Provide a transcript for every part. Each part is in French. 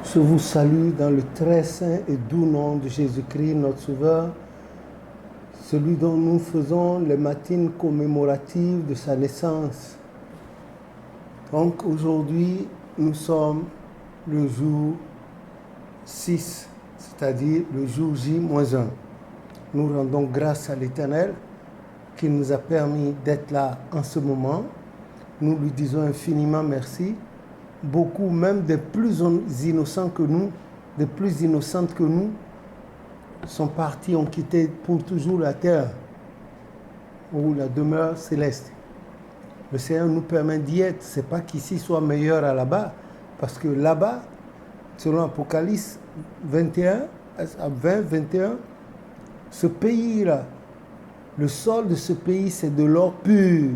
Je vous salue dans le très saint et doux nom de Jésus-Christ, notre Sauveur, celui dont nous faisons les matines commémoratives de sa naissance. Donc aujourd'hui, nous sommes le jour 6, c'est-à-dire le jour J-1. Nous rendons grâce à l'Éternel qui nous a permis d'être là en ce moment. Nous lui disons infiniment merci. Beaucoup, même des plus innocents que nous, des plus innocentes que nous, sont partis, ont quitté pour toujours la terre ou la demeure céleste. Le Seigneur nous permet d'y être. Ce n'est pas qu'ici soit meilleur à là-bas, parce que là-bas, selon Apocalypse 21, à 20, 21, ce pays-là, le sol de ce pays, c'est de l'or pur.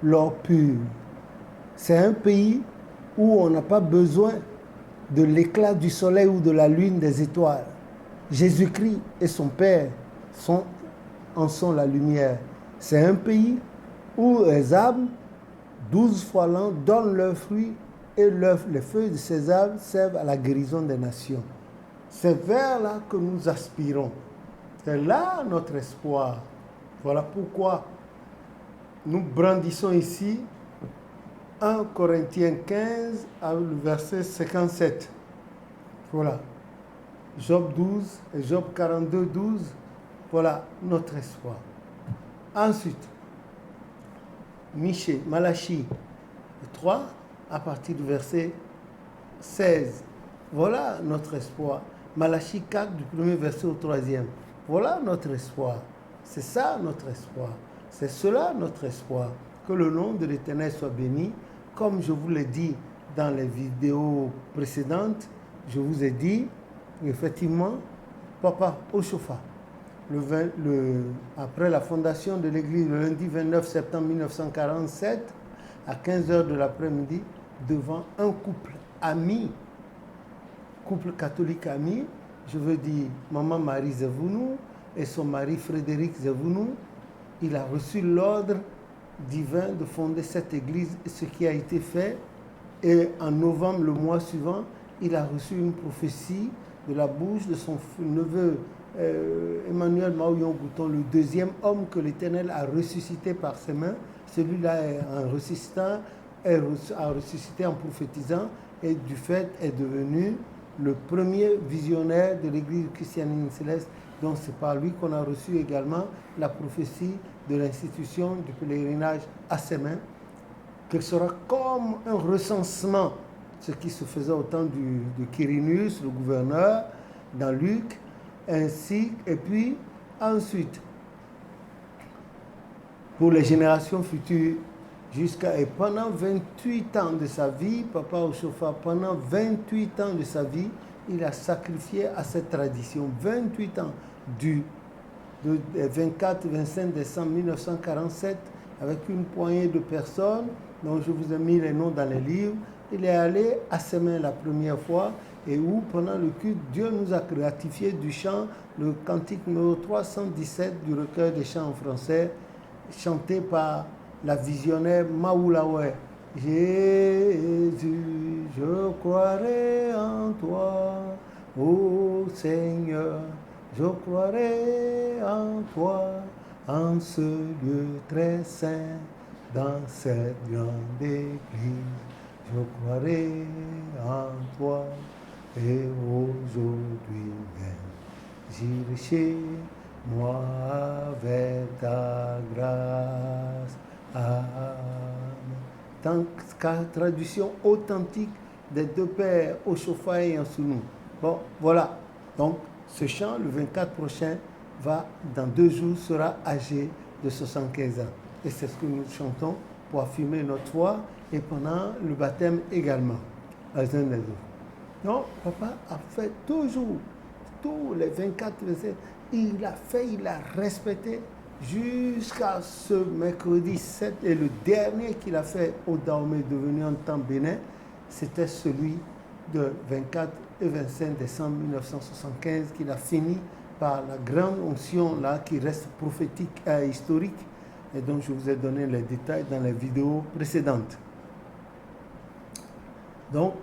L'or pur. C'est un pays où on n'a pas besoin de l'éclat du soleil ou de la lune, des étoiles. Jésus-Christ et son Père en sont la lumière. C'est un pays où les arbres, 12 fois l'an, donnent leurs fruits et les feuilles de ces arbres servent à la guérison des nations. C'est vers là que nous aspirons. C'est là notre espoir. Voilà pourquoi nous brandissons ici 1 Corinthiens 15, le verset 57. Voilà. Job 12 et Job 42, 12. Voilà notre espoir. Ensuite, Malachie 3, à partir du verset 16. Voilà notre espoir. Malachie 4, du premier verset au troisième. Voilà notre espoir. C'est ça notre espoir. C'est cela notre espoir. Que le nom de l'Éternel soit béni. Comme je vous l'ai dit dans les vidéos précédentes, je vous ai dit, effectivement, Papa Oshofa, après la fondation de l'église le lundi 29 septembre 1947, à 15h de l'après-midi, devant un couple ami, couple catholique ami, je veux dire Maman Marie Zevounou et son mari Frédéric Zevounou, il a reçu l'ordre divin de fonder cette église, ce qui a été fait. Et en novembre, le mois suivant, il a reçu une prophétie de la bouche de son neveu Emmanuel Maouillon Gouton, le deuxième homme que l'Éternel a ressuscité par ses mains. Celui-là, en ressuscitant, a ressuscité en prophétisant et du fait est devenu le premier visionnaire de l'église chrétienne céleste. Donc c'est par lui qu'on a reçu également la prophétie de l'institution du pèlerinage à ses mains, qu'elle sera comme un recensement, ce qui se faisait au temps de Quirinius, le gouverneur, dans Luc, ainsi, et puis ensuite, pour les générations futures, et pendant 28 ans de sa vie, Papa Oshofa, pendant 28 ans de sa vie, il a sacrifié à cette tradition. 28 ans du 24-25 décembre 1947, avec une poignée de personnes, dont je vous ai mis les noms dans les livres. Il est allé à ses mains la première fois, et où, pendant le culte, Dieu nous a gratifié du chant, le cantique numéro 317 du recueil des chants en français, chanté par la visionnaire Maoulaoué. Jésus, je croirai en toi, ô Seigneur, je croirai en toi, en ce lieu très saint, dans cette grande église. Je croirai en toi, et aujourd'hui même, j'irai chez moi avec ta grâce. Amen. Traduction authentique des deux pères Oshofa et Yansounou. Bon, voilà. Donc, ce chant, le 24 prochain, dans 2 jours, sera âgé de 75 ans. Et c'est ce que nous chantons pour affirmer notre foi et pendant le baptême également, les uns des autres. Donc, papa a fait toujours, tous les 24 versets, il a respecté jusqu'à ce mercredi 7, et le dernier qu'il a fait au Dahomey devenu en temps bénin, c'était celui de 24 et 25 décembre 1975 qu'il a fini par la grande onction là qui reste prophétique et historique, et dont je vous ai donné les détails dans les vidéos précédentes. Donc,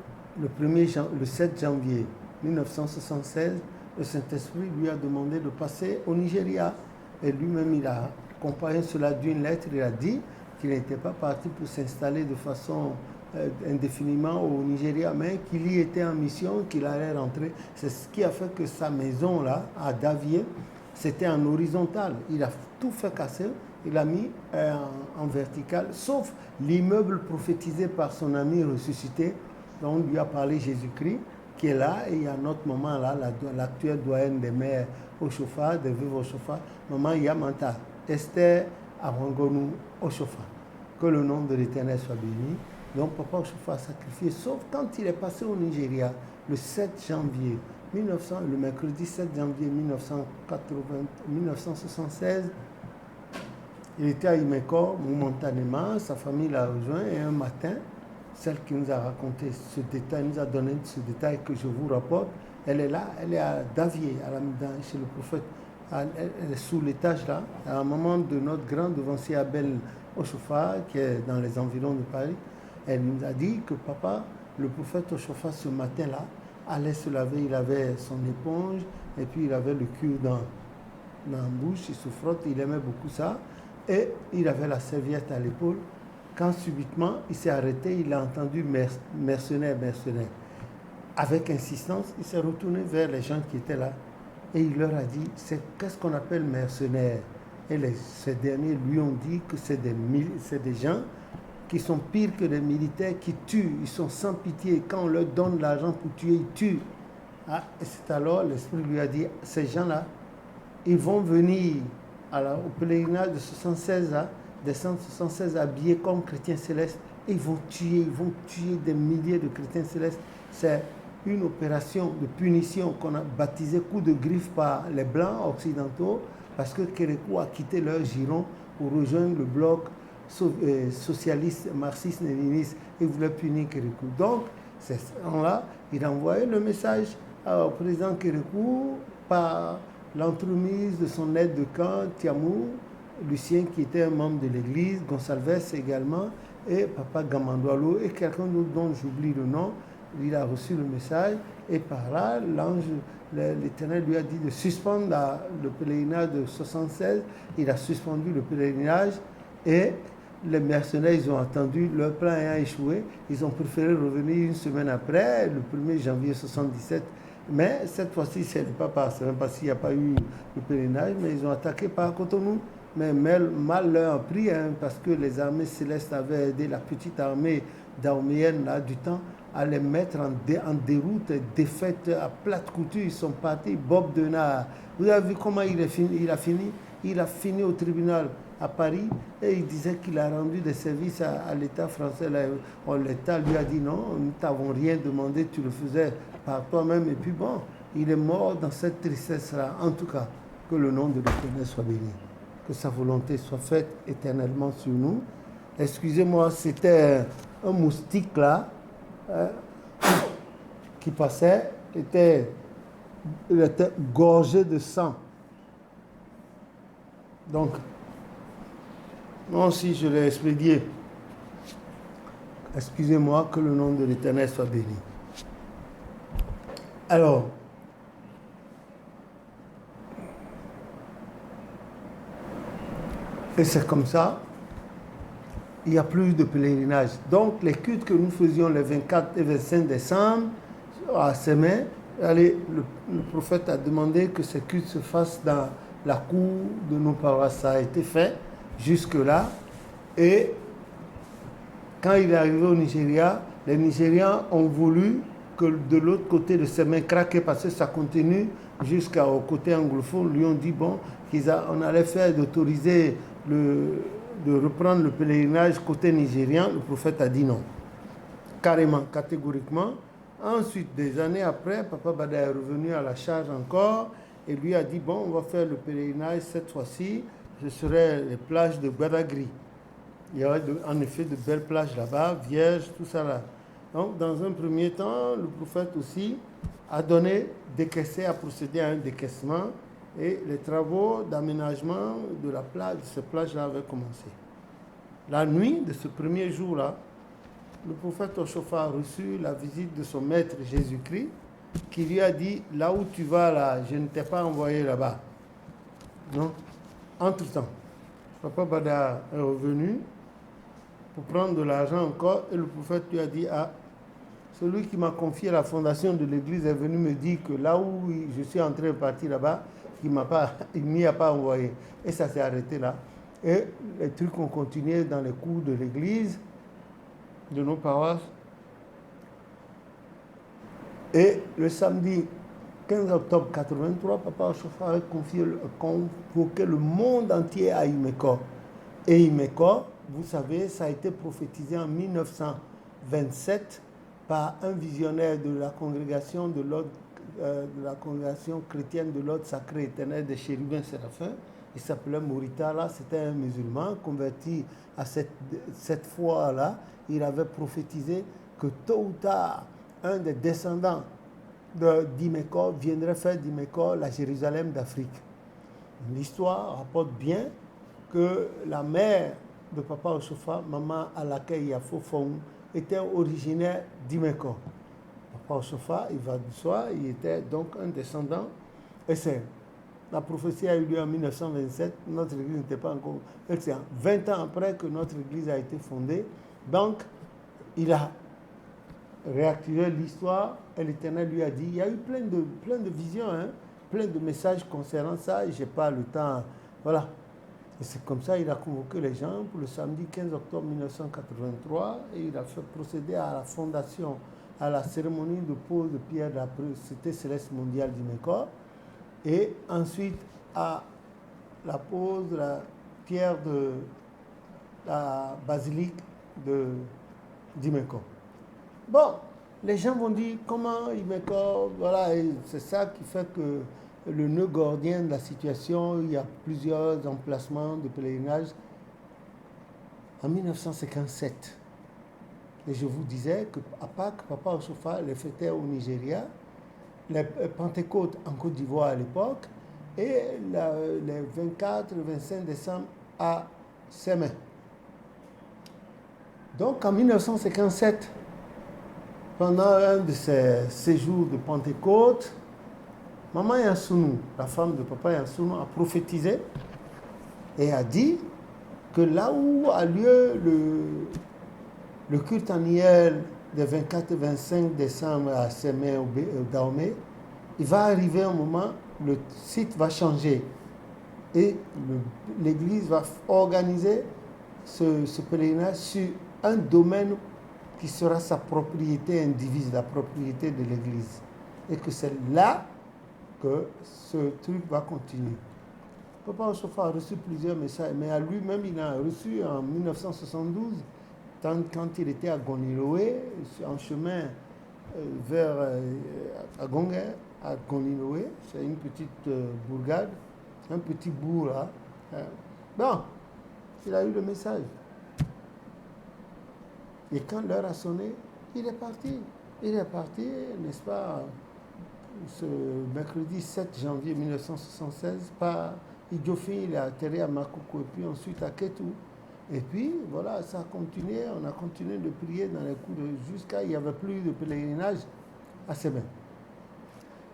le 7 janvier 1976, le Saint-Esprit lui a demandé de passer au Nigeria. Et lui-même, il a accompagné cela d'une lettre. Il a dit qu'il n'était pas parti pour s'installer de façon indéfiniment au Nigeria, mais qu'il y était en mission, qu'il allait rentrer. C'est ce qui a fait que sa maison, là, à Davier, c'était en horizontal. Il a tout fait casser. Il a mis en vertical, sauf l'immeuble prophétisé par son ami ressuscité, dont on lui a parlé Jésus-Christ, qui est là. Et il y a notre maman là, l'actuelle doyenne des mères au chauffard, des veuves au chauffard, maman Yamanta, Esther Awangonou au chauffard. Que le nom de l'Éternel soit béni. Donc papa au chauffard a sacrifié, sauf quand il est passé au Nigeria, le 7 janvier 1900, le mercredi 7 janvier 1976, il était à Imeko, momentanément, sa famille l'a rejoint et un matin, celle qui nous a raconté ce détail, nous a donné ce détail que je vous rapporte, elle est là, elle est à Davier, chez le prophète, elle est sous l'étage là, à un moment de notre grand devancier Abel Ochofa, qui est dans les environs de Paris, elle nous a dit que papa, le prophète Ochofa, ce matin-là, allait se laver, il avait son éponge, et puis il avait le cul dans la bouche, il se frotte, il aimait beaucoup ça, et il avait la serviette à l'épaule. Quand subitement il s'est arrêté, il a entendu mercenaire. Avec insistance, il s'est retourné vers les gens qui étaient là et il leur a dit, qu'est-ce qu'on appelle mercenaire? Et ces derniers lui ont dit que c'est des gens qui sont pires que des militaires, qui tuent, ils sont sans pitié. Quand on leur donne de l'argent pour tuer, ils tuent. Ah, et c'est alors l'Esprit lui a dit, ces gens-là, ils vont venir au pèlerinage de 76, descendre 76 habillés comme chrétiens célestes, et ils vont tuer des milliers de chrétiens célestes. C'est une opération de punition qu'on a baptisée coup de griffe par les Blancs occidentaux, parce que Kérékou a quitté leur giron pour rejoindre le bloc socialiste, marxiste, léniniste, et voulait punir Kérékou. Donc, c'est là, il a envoyé le message au président Kérékou par l'entremise de son aide de camp, Tiamou, Lucien qui était un membre de l'église, Gonsalves également, et Papa Gamandoualo, et quelqu'un d'autre dont j'oublie le nom. Il a reçu le message, et par là, l'Éternel lui a dit de suspendre le pèlerinage de 76. Il a suspendu le pèlerinage, et les mercenaires, ils ont attendu, leur plan ayant échoué, ils ont préféré revenir une semaine après, le 1er janvier 77. Mais cette fois-ci, ce n'est pas parce qu'il n'y a pas eu le pèlerinage, mais ils ont attaqué par Cotonou. Mais mal leur a pris, parce que les armées célestes avaient aidé la petite armée dahoméenne du temps à les mettre en déroute, défaite à plate couture. Ils sont partis. Bob Denard, vous avez vu comment il a fini? Il a fini au tribunal à Paris et il disait qu'il a rendu des services à l'État français. L'État lui a dit non, nous ne t'avons rien demandé, tu le faisais par toi-même. Et puis bon, il est mort dans cette tristesse-là. En tout cas, que le nom de l'Éternel soit béni. Que sa volonté soit faite éternellement sur nous. Excusez-moi, c'était un moustique là qui passait, il était gorgé de sang. Donc, moi aussi je l'ai expédié. Excusez-moi, que le nom de l'Éternel soit béni. Alors, et c'est comme ça, il n'y a plus de pèlerinage. Donc, les cultes que nous faisions les 24 et 25 décembre à Sémé, le prophète a demandé que ces cultes se fassent dans la cour de nos paroisses. Ça a été fait jusque-là. Et quand il est arrivé au Nigeria, les Nigérians ont voulu que de l'autre côté de Sémé craquer parce que ça continue jusqu'au côté anglophone. Lui ont dit bon, on allait faire d'autoriser de reprendre le pèlerinage côté nigérien. Le prophète a dit non, carrément, catégoriquement. Ensuite, des années après, Papa Bada est revenu à la charge encore et lui a dit bon, on va faire le pèlerinage cette fois-ci, ce serait les plages de Badagry. Il y aurait en effet de belles plages là-bas, vierges, tout ça là. Donc, dans un premier temps, le prophète aussi a procédé à un décaissement et les travaux d'aménagement de ces plages-là avaient commencé. La nuit de ce premier jour-là, le prophète Oshofa a reçu la visite de son maître Jésus-Christ, qui lui a dit, là où tu vas là, je ne t'ai pas envoyé là-bas. Non. Entre-temps, Papa Bada est revenu pour prendre de l'argent encore, et le prophète lui a dit, ah, celui qui m'a confié la fondation de l'église est venu me dire que là où je suis en train de partir là-bas, il ne m'y a pas envoyé. Et ça s'est arrêté là. Et les trucs ont continué dans les cours de l'église, de nos paroisses. Et le samedi 15 octobre 83, Papa Oshofa avait convoqué le monde entier à Imeko. Et Imeko, vous savez, ça a été prophétisé en 1927 par un visionnaire de la congrégation chrétienne de l'ordre sacré éternel des chérubins séraphins. Il s'appelait Moritala, c'était un musulman converti à cette foi-là. Il avait prophétisé que tôt ou tard, un des descendants d'Imeko viendrait faire d'Imeko la Jérusalem d'Afrique. L'histoire rapporte bien que la mère de Papa Oshofa, Maman Alakei Yafofong, était originaire d'Imeko. Papa Oshofa, il va du soir, il était donc un descendant. Et la prophétie a eu lieu en 1927, notre église n'était pas encore. C'est 20 ans après que notre église a été fondée. Donc, il a réactivé l'histoire et l'Éternel lui a dit, il y a eu plein de visions, hein, plein de messages concernant ça, et je n'ai pas le temps. Voilà. Et c'est comme ça qu'il a convoqué les gens pour le samedi 15 octobre 1983 et il a fait procéder à la fondation, à la cérémonie de pose de pierre de la Cité Céleste Mondiale d'Imeko et ensuite à la pose de la pierre de la basilique d'Imeko. Bon, les gens vont dire comment Imeko, voilà, et c'est ça qui fait que le nœud gordien de la situation, il y a plusieurs emplacements de pèlerinage. En 1957, et je vous disais qu'à Pâques, Papa Oshofa les fêtait au Nigeria, les Pentecôtes en Côte d'Ivoire à l'époque, et les 24 et 25 décembre à Sémé. Donc en 1957, pendant un de ces séjours de Pentecôte, Maman Yansounou, la femme de Papa Yansounou, a prophétisé et a dit que là où a lieu le culte annuel des 24 et 25 décembre à Sémé au Dahomey, il va arriver un moment, le site va changer et l'église va organiser ce pèlerinage sur un domaine qui sera sa propriété indivise, la propriété de l'église. Et que c'est là que ce truc va continuer. Papa Oshofa a reçu plusieurs messages, mais à lui-même, il a reçu en 1972, quand il était à Goniloé, en chemin vers Agongue, à Goniloé, c'est une petite bourgade, un petit bourg là. Bon, il a eu le message. Et quand l'heure a sonné, il est parti. Il est parti, n'est-ce pas, ce mercredi 7 janvier 1976, par Idjofi, il est atterri à Makoko et puis ensuite à Ketou. Et puis, voilà, ça a continué, on a continué de prier dans les coups jusqu'à il n'y avait plus de pèlerinage à Sémé.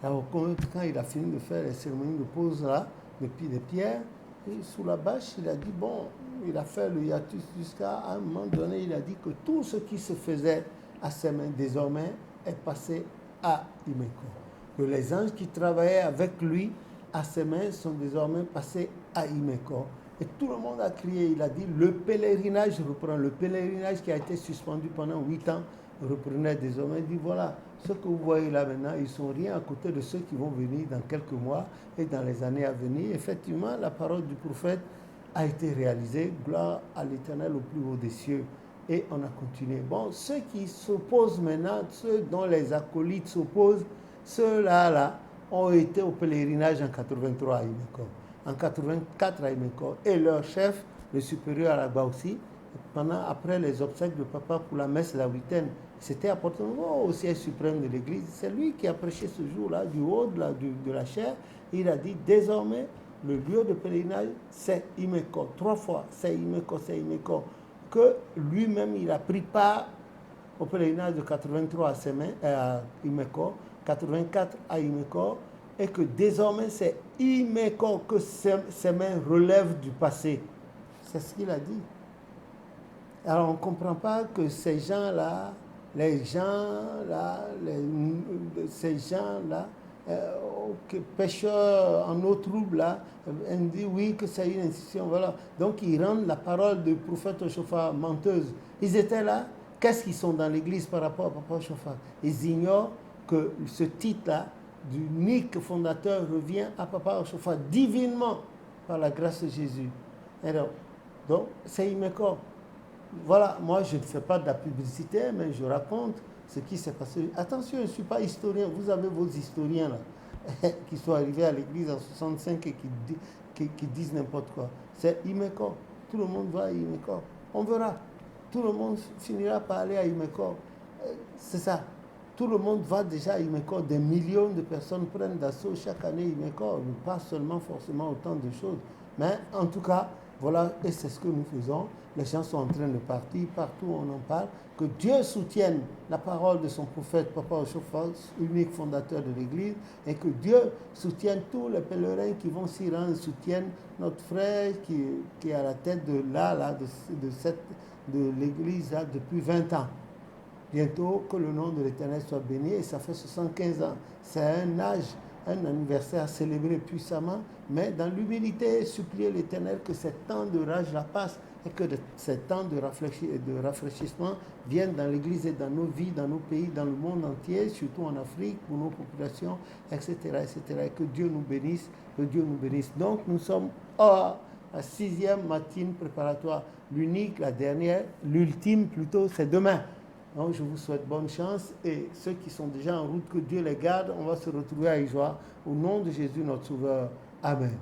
Alors, quand il a fini de faire les cérémonies de pose là, de pierre, et sous la bâche, il a dit, bon, il a fait le hiatus jusqu'à un moment donné, il a dit que tout ce qui se faisait à Sémé, désormais, est passé à Imeko. Que les anges qui travaillaient avec lui à Sémé sont désormais passés à Imeko. Et tout le monde a crié, il a dit, le pèlerinage reprend. Le pèlerinage qui a été suspendu pendant 8 ans reprenait désormais. Il dit, voilà, ce que vous voyez là maintenant, ils ne sont rien à côté de ceux qui vont venir dans quelques mois et dans les années à venir. Effectivement, la parole du prophète a été réalisée. Gloire à l'Éternel au plus haut des cieux. Et on a continué. Bon, ceux qui s'opposent maintenant, ceux dont les acolytes s'opposent, ceux-là ont été au pèlerinage en 83 à Imeko, en 84 à Imeko. Et leur chef, le supérieur Aragba aussi, après les obsèques de papa pour la messe la huitaine, c'était apporté au siège suprême de l'église. C'est lui qui a prêché ce jour-là, du haut de la chaire. Il a dit, désormais, le lieu de pèlerinage, c'est Imeko. 3 fois, c'est Imeko, c'est Imeko. Que lui-même, il a pris part au pèlerinage de 83 à Imeko, 84 à Imeko, et que désormais c'est Imeko que ses mains relèvent du passé. C'est ce qu'il a dit. Alors on ne comprend pas que ces gens-là, pêcheurs en eau trouble, là, on dit oui que c'est une institution, voilà. Donc ils rendent la parole du prophète Ochofa menteuse. Ils étaient là, qu'est-ce qu'ils sont dans l'église par rapport à Papa Ochofa? Ils ignorent que ce titre-là, d'unique fondateur, revient à Papa Ochofa divinement par la grâce de Jésus. Alors, donc c'est Imeko. Voilà, moi je ne fais pas de la publicité, mais je raconte ce qui s'est passé. Attention, je ne suis pas historien, vous avez vos historiens là, qui sont arrivés à l'église en 65 et qui disent n'importe quoi. C'est Imeko, tout le monde va à Imeko, on verra, tout le monde finira par aller à Imeko, c'est ça. Tout le monde va déjà à Imeko, des millions de personnes prennent d'assaut chaque année Imeko, pas seulement forcément autant de choses, mais en tout cas, voilà, et c'est ce que nous faisons. Les gens sont en train de partir, partout on en parle. Que Dieu soutienne la parole de son prophète, Papa Ochofa, unique fondateur de l'Église, et que Dieu soutienne tous les pèlerins qui vont s'y rendre, soutiennent notre frère qui est à la tête de de l'Église là, depuis 20 ans. Bientôt, que le nom de l'Éternel soit béni, et ça fait 75 ans. C'est un âge, un anniversaire à célébrer puissamment, mais dans l'humilité, supplier l'Éternel que ce temps de rage la passe et que ce temps de rafraîchissement vienne dans l'Église et dans nos vies, dans nos pays, dans le monde entier, surtout en Afrique, pour nos populations, etc., etc. Et que Dieu nous bénisse, que Dieu nous bénisse. Donc, nous sommes à la 6e matinée préparatoire. L'unique, la dernière, l'ultime plutôt, c'est demain. Donc, je vous souhaite bonne chance et ceux qui sont déjà en route, que Dieu les garde. On va se retrouver à Ijoie. Au nom de Jésus, notre Sauveur. Amen.